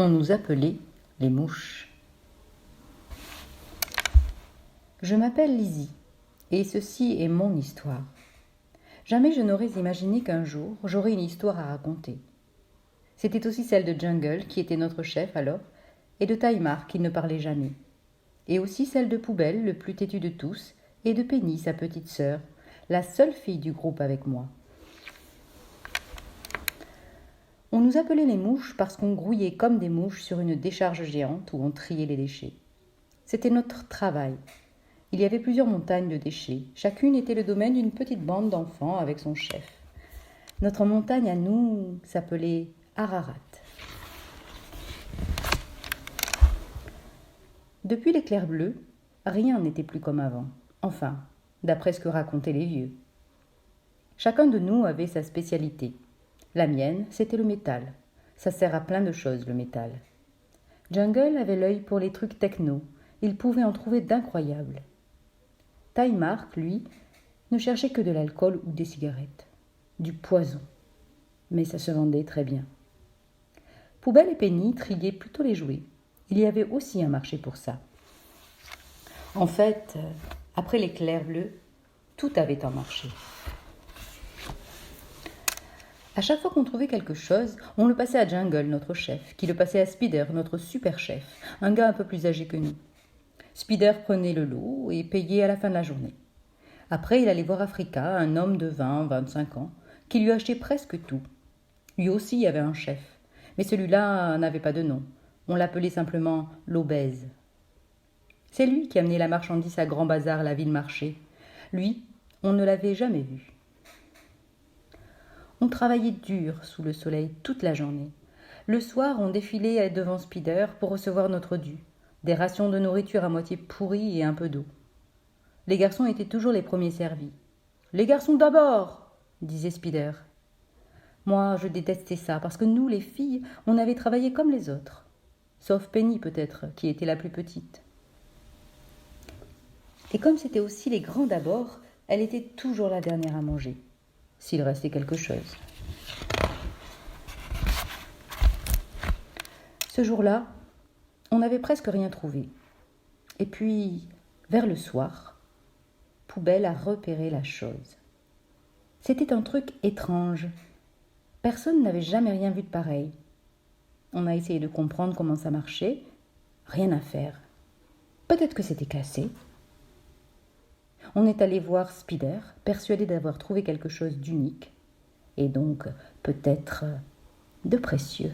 On nous appelait les mouches. Je m'appelle Lizzie, et ceci est mon histoire. Jamais je n'aurais imaginé qu'un jour j'aurais une histoire à raconter. C'était aussi celle de Jungle, qui était notre chef alors, et de Taïmar, qui ne parlait jamais. Et aussi celle de Poubelle, le plus têtu de tous, et de Penny, sa petite sœur, la seule fille du groupe avec moi. On nous appelait les mouches parce qu'on grouillait comme des mouches sur une décharge géante où on triait les déchets. C'était notre travail. Il y avait plusieurs montagnes de déchets. Chacune était le domaine d'une petite bande d'enfants avec son chef. Notre montagne à nous s'appelait Ararat. Depuis l'éclair bleu, rien n'était plus comme avant. Enfin, d'après ce que racontaient les vieux. Chacun de nous avait sa spécialité. La mienne, c'était le métal. Ça sert à plein de choses, le métal. Jungle avait l'œil pour les trucs techno. Il pouvait en trouver d'incroyables. Taïmar, lui, ne cherchait que de l'alcool ou des cigarettes. Du poison. Mais ça se vendait très bien. Poubelle et Penny triaient plutôt les jouets. Il y avait aussi un marché pour ça. En fait, après l'éclair bleu, tout avait un marché. À chaque fois qu'on trouvait quelque chose, on le passait à Jungle, notre chef, qui le passait à Spider, notre super chef, un gars un peu plus âgé que nous. Spider prenait le lot et payait à la fin de la journée. Après, il allait voir Africa, un homme de 20-25 ans, qui lui achetait presque tout. Lui aussi avait un chef, mais celui-là n'avait pas de nom. On l'appelait simplement l'obèse. C'est lui qui amenait la marchandise à Grand Bazar, la ville-marché. Lui, on ne l'avait jamais vu. On travaillait dur sous le soleil toute la journée. Le soir, on défilait devant Spider pour recevoir notre dû. Des rations de nourriture à moitié pourries et un peu d'eau. Les garçons étaient toujours les premiers servis. « Les garçons d'abord !» disait Spider. Moi, je détestais ça, parce que nous, les filles, on avait travaillé comme les autres. Sauf Penny, peut-être, qui était la plus petite. Et comme c'était aussi les grands d'abord, elle était toujours la dernière à manger. S'il restait quelque chose. Ce jour-là, on n'avait presque rien trouvé. Et puis, vers le soir, Poubelle a repéré la chose. C'était un truc étrange. Personne n'avait jamais rien vu de pareil. On a essayé de comprendre comment ça marchait. Rien à faire. Peut-être que c'était cassé. On est allé voir Spider, persuadé d'avoir trouvé quelque chose d'unique, et donc peut-être de précieux.